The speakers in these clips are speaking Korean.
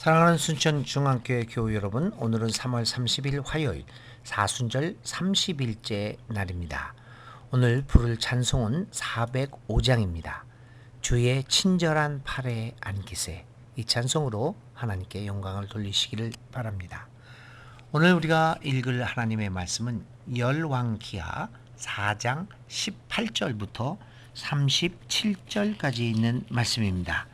사랑하는 순천중앙교회 교우 여러분, 오늘은 3월 30일 화요일 사순절 30일째 날입니다. 오늘 부를 찬송은 405장입니다. 주의 친절한 팔에 안기세. 이 찬송으로 하나님께 영광을 돌리시기를 바랍니다. 오늘 우리가 읽을 하나님의 말씀은 열왕기하 4장 18절부터 37절까지 있는 말씀입니다.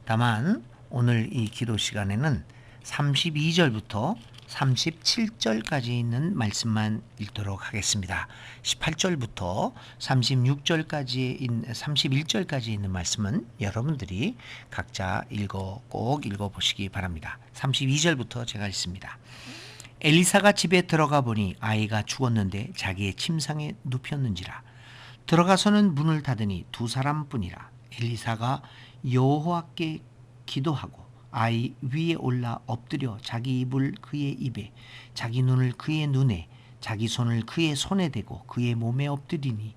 다만 오늘 이 기도 시간에는 32절부터 37절까지 있는 말씀만 읽도록 하겠습니다. 18절부터 31절까지 있는 말씀은 여러분들이 각자 꼭 읽어보시기 바랍니다. 32절부터 제가 읽습니다. 엘리사가 집에 들어가 보니 아이가 죽었는데 자기의 침상에 눕혔는지라. 들어가서는 문을 닫으니 두 사람뿐이라. 엘리사가 여호와께 기도하고 아이 위에 올라 엎드려 자기 입을 그의 입에, 자기 눈을 그의 눈에, 자기 손을 그의 손에 대고 그의 몸에 엎드리니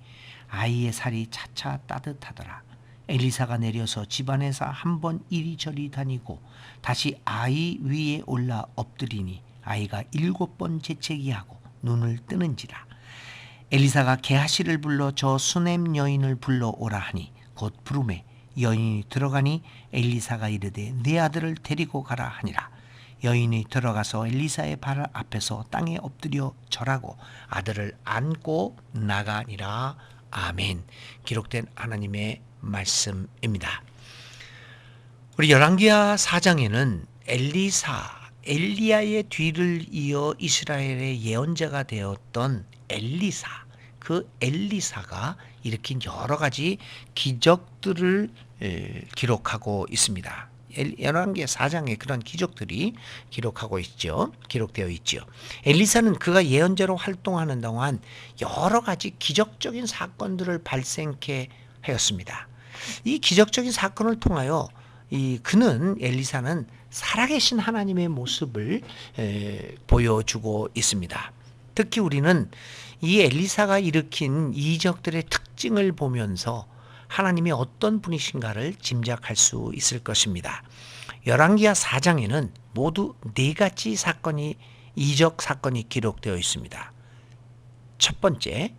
아이의 살이 차차 따뜻하더라. 엘리사가 내려서 집안에서 한 번 이리저리 다니고 다시 아이 위에 올라 엎드리니 아이가 7번 재채기하고 눈을 뜨는지라. 엘리사가 게하시를 불러 저 수넴 여인을 불러오라 하니 곧 부르매 여인이 들어가니 엘리사가 이르되 네 아들을 데리고 가라 하니라. 여인이 들어가서 엘리사의 발 앞에서 땅에 엎드려 절하고 아들을 안고 나가니라. 아멘. 기록된 하나님의 말씀입니다. 우리 열왕기하 4장에는 엘리야의 뒤를 이어 이스라엘의 예언자가 되었던 그 엘리사가 일으킨 여러 가지 기적들을 기록하고 있습니다. 열왕기하 4장에 그런 기적들이 기록되어 있죠. 엘리사는 그가 예언자로 활동하는 동안 여러 가지 기적적인 사건들을 발생케 하였습니다. 이 기적적인 사건을 통하여 엘리사는 살아계신 하나님의 모습을 보여주고 있습니다. 특히 우리는 이 엘리사가 일으킨 이적들의 특징을 보면서 하나님이 어떤 분이신가를 짐작할 수 있을 것입니다. 열왕기하 4장에는 모두 4가지 이적 사건이 기록되어 있습니다. 첫 번째,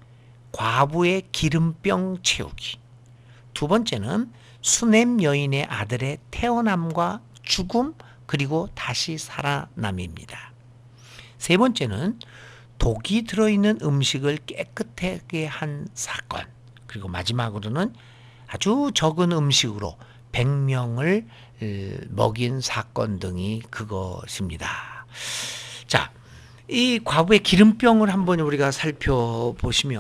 과부의 기름병 채우기. 두 번째는 수넴 여인의 아들의 태어남과 죽음, 그리고 다시 살아남입니다. 세 번째는 독이 들어있는 음식을 깨끗하게 한 사건, 그리고 마지막으로는 아주 적은 음식으로 100명을 먹인 사건 등이 그것입니다. 자, 이 과부의 기름병을 한번 우리가 살펴봅니다.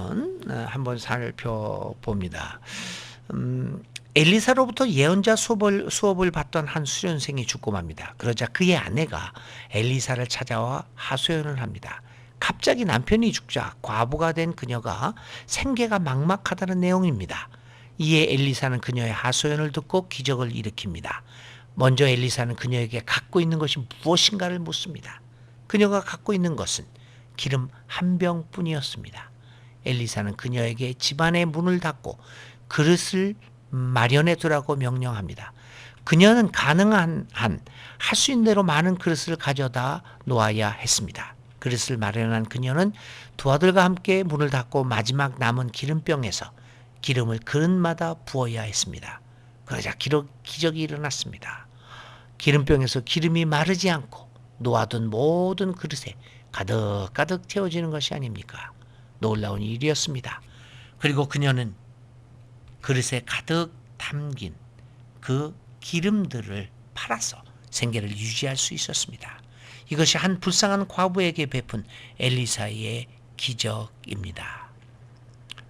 엘리사로부터 예언자 수업을 받던 한 수련생이 죽고 맙니다. 그러자 그의 아내가 엘리사를 찾아와 하소연을 합니다. 갑자기 남편이 죽자 과부가 된 그녀가 생계가 막막하다는 내용입니다. 이에 엘리사는 그녀의 하소연을 듣고 기적을 일으킵니다. 먼저 엘리사는 그녀에게 갖고 있는 것이 무엇인가를 묻습니다. 그녀가 갖고 있는 것은 기름 한 병뿐이었습니다. 엘리사는 그녀에게 집안의 문을 닫고 그릇을 마련해 두라고 명령합니다. 그녀는 가능한 한 할 수 있는 대로 많은 그릇을 가져다 놓아야 했습니다. 그릇을 마련한 그녀는 두 아들과 함께 문을 닫고 마지막 남은 기름병에서 기름을 그릇마다 부어야 했습니다. 그러자 기적이 일어났습니다. 기름병에서 기름이 마르지 않고 놓아둔 모든 그릇에 가득가득 채워지는 것이 아닙니까? 놀라운 일이었습니다. 그리고 그녀는 그릇에 가득 담긴 그 기름들을 팔아서 생계를 유지할 수 있었습니다. 이것이 한 불쌍한 과부에게 베푼 엘리사의 기적입니다.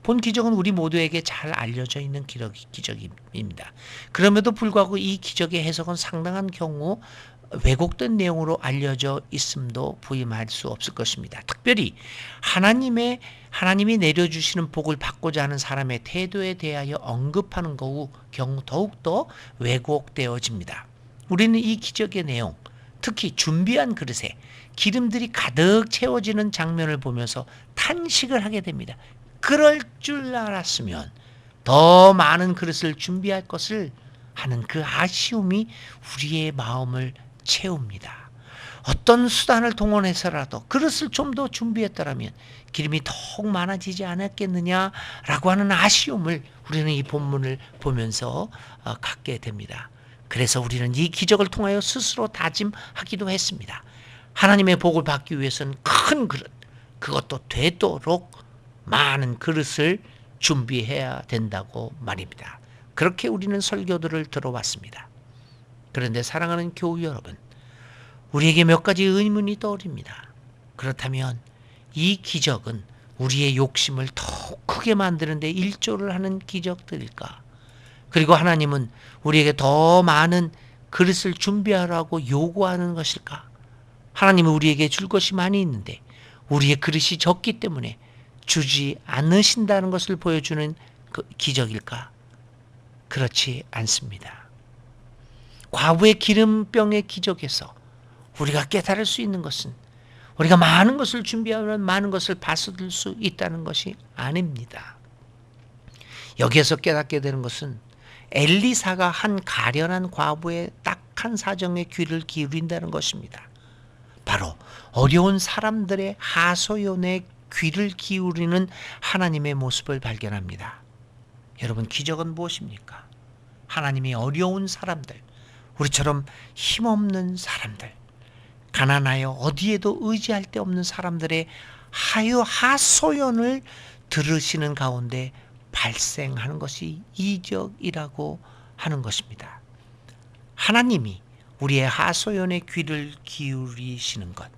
본 기적은 우리 모두에게 잘 알려져 있는 기적입니다. 그럼에도 불구하고 이 기적의 해석은 상당한 경우 왜곡된 내용으로 알려져 있음도 부인할 수 없을 것입니다. 특별히 하나님이 내려주시는 복을 받고자 하는 사람의 태도에 대하여 언급하는 경우 더욱더 왜곡되어집니다. 우리는 이 기적의 내용, 특히 준비한 그릇에 기름들이 가득 채워지는 장면을 보면서 탄식을 하게 됩니다. 그럴 줄 알았으면 더 많은 그릇을 준비할 것을 하는 그 아쉬움이 우리의 마음을 채웁니다. 어떤 수단을 동원해서라도 그릇을 좀 더 준비했더라면 기름이 더욱 많아지지 않았겠느냐라고 하는 아쉬움을 우리는 이 본문을 보면서 갖게 됩니다. 그래서 우리는 이 기적을 통하여 스스로 다짐하기도 했습니다. 하나님의 복을 받기 위해서는 큰 그릇, 그것도 되도록 많은 그릇을 준비해야 된다고 말입니다. 그렇게 우리는 설교들을 들어왔습니다. 그런데 사랑하는 교우 여러분, 우리에게 몇 가지 의문이 떠오릅니다. 그렇다면 이 기적은 우리의 욕심을 더욱 크게 만드는 데 일조를 하는 기적들일까? 그리고 하나님은 우리에게 더 많은 그릇을 준비하라고 요구하는 것일까? 하나님은 우리에게 줄 것이 많이 있는데 우리의 그릇이 적기 때문에 주지 않으신다는 것을 보여주는 그 기적일까? 그렇지 않습니다. 과부의 기름병의 기적에서 우리가 깨달을 수 있는 것은 우리가 많은 것을 준비하면 많은 것을 받을 수 있다는 것이 아닙니다. 여기에서 깨닫게 되는 것은 엘리사가 한 가련한 과부의 딱한 사정에 귀를 기울인다는 것입니다. 바로 어려운 사람들의 하소연에 귀를 기울이는 하나님의 모습을 발견합니다. 여러분, 기적은 무엇입니까? 하나님이 어려운 사람들, 우리처럼 힘없는 사람들, 가난하여 어디에도 의지할 데 없는 사람들의 하소연을 들으시는 가운데 발생하는 것이 이적이라고 하는 것입니다. 하나님이 우리의 하소연의 귀를 기울이시는 것,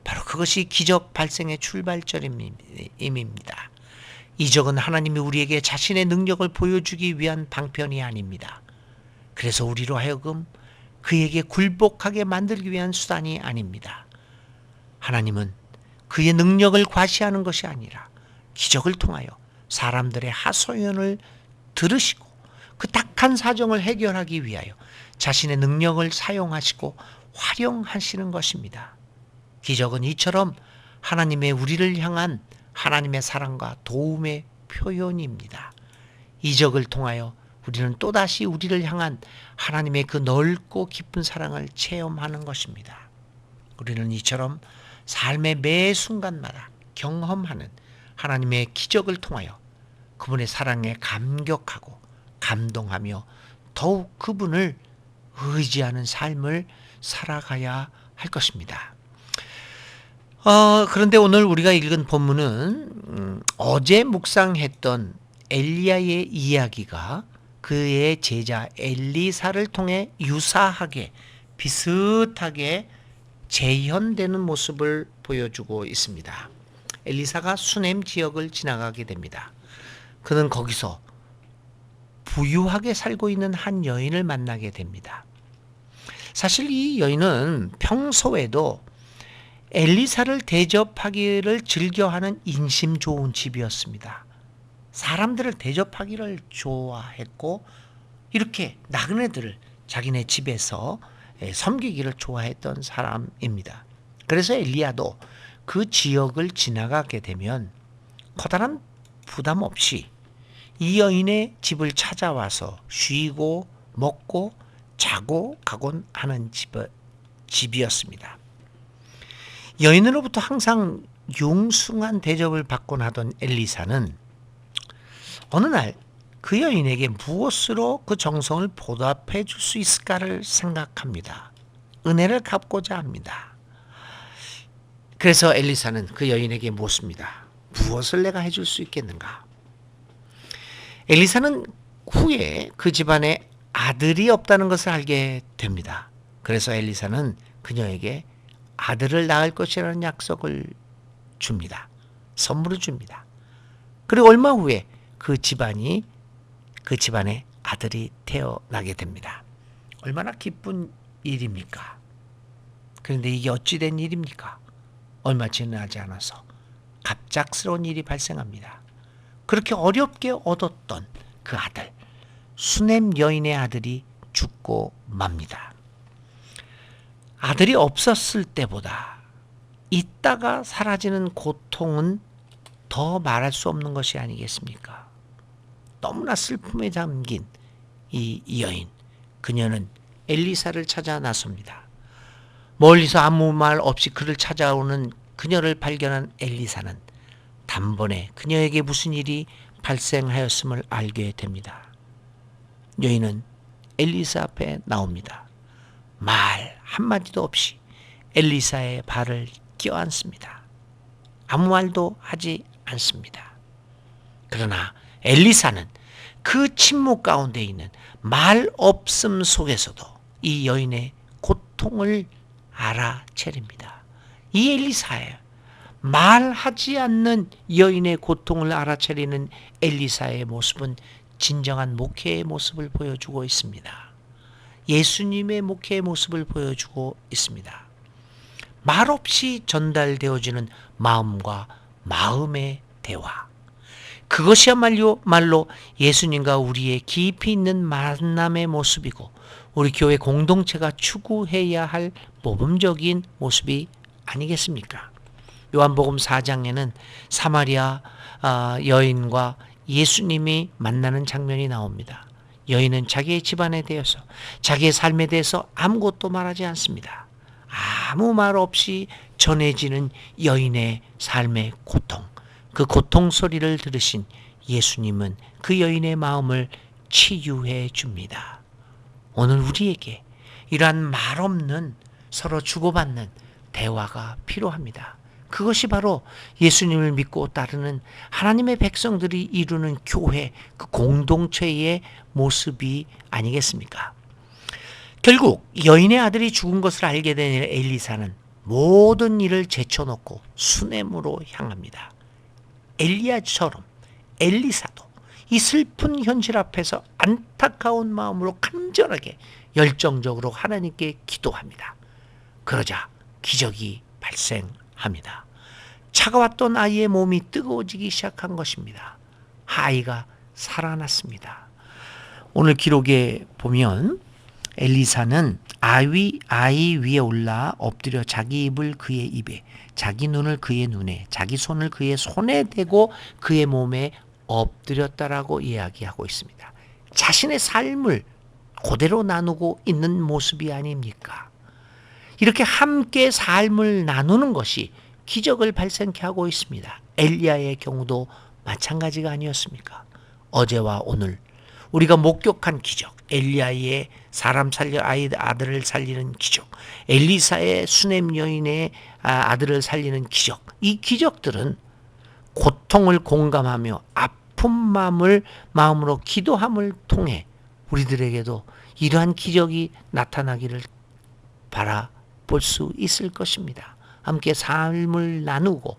바로 그것이 기적 발생의 출발점입니다. 이적은 하나님이 우리에게 자신의 능력을 보여주기 위한 방편이 아닙니다. 그래서 우리로 하여금 그에게 굴복하게 만들기 위한 수단이 아닙니다. 하나님은 그의 능력을 과시하는 것이 아니라 기적을 통하여 사람들의 하소연을 들으시고 그 딱한 사정을 해결하기 위하여 자신의 능력을 사용하시고 활용하시는 것입니다. 기적은 이처럼 하나님의 우리를 향한 하나님의 사랑과 도움의 표현입니다. 이적을 통하여 우리는 또다시 우리를 향한 하나님의 그 넓고 깊은 사랑을 체험하는 것입니다. 우리는 이처럼 삶의 매 순간마다 경험하는 하나님의 기적을 통하여 그분의 사랑에 감격하고 감동하며 더욱 그분을 의지하는 삶을 살아가야 할 것입니다. 그런데 오늘 우리가 읽은 본문은 어제 묵상했던 엘리야의 이야기가 그의 제자 엘리사를 통해 유사하게 비슷하게 재현되는 모습을 보여주고 있습니다. 엘리사가 수넴 지역을 지나가게 됩니다. 그는 거기서 부유하게 살고 있는 한 여인을 만나게 됩니다. 사실 이 여인은 평소에도 엘리사를 대접하기를 즐겨하는 인심 좋은 집이었습니다. 사람들을 대접하기를 좋아했고 이렇게 나그네들을 자기네 집에서 섬기기를 좋아했던 사람입니다. 그래서 엘리야도 그 지역을 지나가게 되면 커다란 부담 없이 이 여인의 집을 찾아와서 쉬고 먹고 자고 가곤 하는 집이었습니다. 여인으로부터 항상 융숭한 대접을 받곤 하던 엘리사는 어느 날 그 여인에게 무엇으로 그 정성을 보답해 줄 수 있을까를 생각합니다. 은혜를 갚고자 합니다. 그래서 엘리사는 그 여인에게 묻습니다. 무엇을 내가 해줄 수 있겠는가? 엘리사는 후에 그 집안에 아들이 없다는 것을 알게 됩니다. 그래서 엘리사는 그녀에게 아들을 낳을 것이라는 약속을 줍니다. 선물을 줍니다. 그리고 얼마 후에 그 집안에 아들이 태어나게 됩니다. 얼마나 기쁜 일입니까? 그런데 이게 어찌된 일입니까? 얼마 지나지 않아서 갑작스러운 일이 발생합니다. 그렇게 어렵게 얻었던 그 아들, 수넴 여인의 아들이 죽고 맙니다. 아들이 없었을 때보다 있다가 사라지는 고통은 더 말할 수 없는 것이 아니겠습니까? 너무나 슬픔에 잠긴 이 여인, 그녀는 엘리사를 찾아 나섭니다. 멀리서 아무 말 없이 그를 찾아오는 그녀를 발견한 엘리사는 단번에 그녀에게 무슨 일이 발생하였음을 알게 됩니다. 여인은 엘리사 앞에 나옵니다. 말 한마디도 없이 엘리사의 발을 껴안습니다. 아무 말도 하지 않습니다. 그러나 엘리사는 그 침묵 가운데 있는 말 없음 속에서도 이 여인의 고통을 알아차립니다. 이 엘리사의 말하지 않는 여인의 고통을 알아차리는 엘리사의 모습은 진정한 목회의 모습을 보여주고 있습니다. 예수님의 목회의 모습을 보여주고 있습니다. 말없이 전달되어지는 마음과 마음의 대화. 그것이야말로 예수님과 우리의 깊이 있는 만남의 모습이고 우리 교회 공동체가 추구해야 할 모범적인 모습이 아니겠습니까? 요한복음 4장에는 사마리아 여인과 예수님이 만나는 장면이 나옵니다. 여인은 자기의 집안에 대해서 자기의 삶에 대해서 아무것도 말하지 않습니다. 아무 말 없이 전해지는 여인의 삶의 고통, 그 고통 소리를 들으신 예수님은 그 여인의 마음을 치유해 줍니다. 오늘 우리에게 이러한 말 없는 서로 주고받는 대화가 필요합니다. 그것이 바로 예수님을 믿고 따르는 하나님의 백성들이 이루는 교회, 그 공동체의 모습이 아니겠습니까? 결국 여인의 아들이 죽은 것을 알게 된 엘리사는 모든 일을 제쳐놓고 수넴으로 향합니다. 엘리야처럼 엘리사도 이 슬픈 현실 앞에서 안타까운 마음으로 간절하게 열정적으로 하나님께 기도합니다. 그러자 기적이 발생합니다. 차가웠던 아이의 몸이 뜨거워지기 시작한 것입니다. 아이가 살아났습니다. 오늘 기록에 보면 엘리사는 아이 위에 올라 엎드려 자기 입을 그의 입에, 자기 눈을 그의 눈에, 자기 손을 그의 손에 대고 그의 몸에 엎드렸다라고 이야기하고 있습니다. 자신의 삶을 그대로 나누고 있는 모습이 아닙니까? 이렇게 함께 삶을 나누는 것이 기적을 발생케 하고 있습니다. 엘리야의 경우도 마찬가지가 아니었습니까? 어제와 오늘 우리가 목격한 기적, 엘리야의 아들을 살리는 기적, 엘리사의 수넴 여인의 아들을 살리는 기적, 이 기적들은 고통을 공감하며 아픈 마음으로 기도함을 통해 우리들에게도 이러한 기적이 나타나기를 바라볼 수 있을 것입니다. 함께 삶을 나누고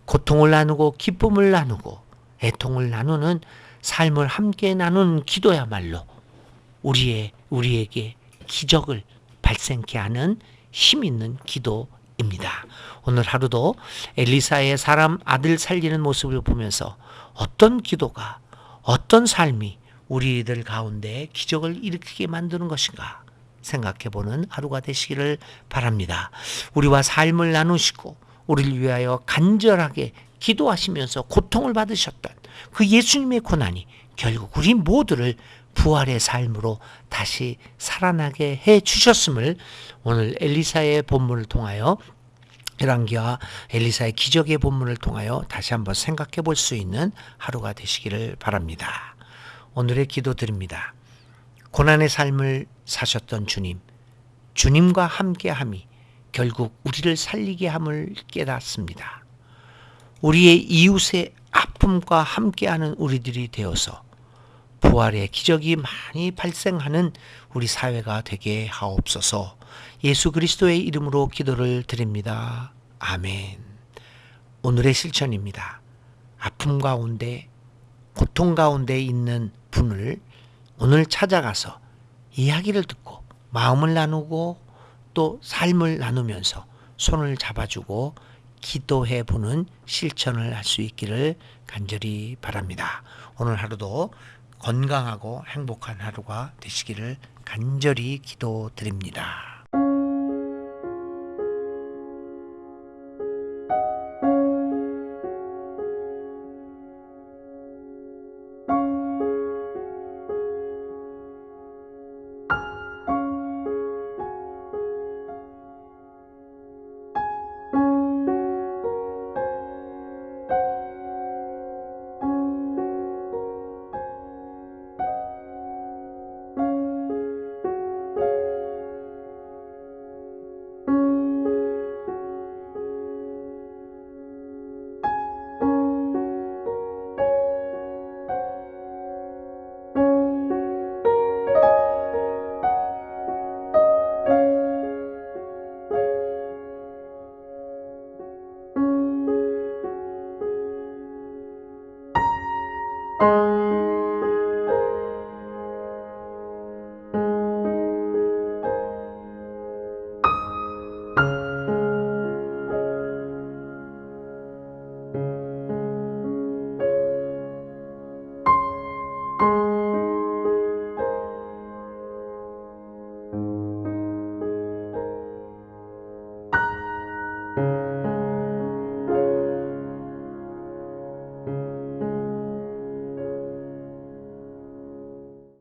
고통을 나누고 기쁨을 나누고 애통을 나누는 삶을 함께 나누는 기도야말로 우리에게 기적을 발생케 하는 힘 있는 기도입니다. 오늘 하루도 엘리사의 아들 살리는 모습을 보면서 어떤 기도가, 어떤 삶이 우리들 가운데 기적을 일으키게 만드는 것인가 생각해보는 하루가 되시기를 바랍니다. 우리와 삶을 나누시고 우리를 위하여 간절하게 기도하시면서 고통을 받으셨던 그 예수님의 고난이 결국 우리 모두를 부활의 삶으로 다시 살아나게 해 주셨음을 오늘 엘리사의 본문을 통하여, 열왕기와 엘리사의 기적의 본문을 통하여 다시 한번 생각해 볼 수 있는 하루가 되시기를 바랍니다. 오늘의 기도 드립니다. 고난의 삶을 사셨던 주님과 함께함이 결국 우리를 살리게 함을 깨닫습니다. 우리의 이웃의 아픔과 함께하는 우리들이 되어서 부활의 기적이 많이 발생하는 우리 사회가 되게 하옵소서. 예수 그리스도의 이름으로 기도를 드립니다. 아멘. 오늘의 실천입니다. 아픔 가운데, 고통 가운데 있는 분을 오늘 찾아가서 이야기를 듣고 마음을 나누고 또 삶을 나누면서 손을 잡아주고 기도해 보는 실천을 할 수 있기를 간절히 바랍니다. 오늘 하루도 건강하고 행복한 하루가 되시기를 간절히 기도드립니다.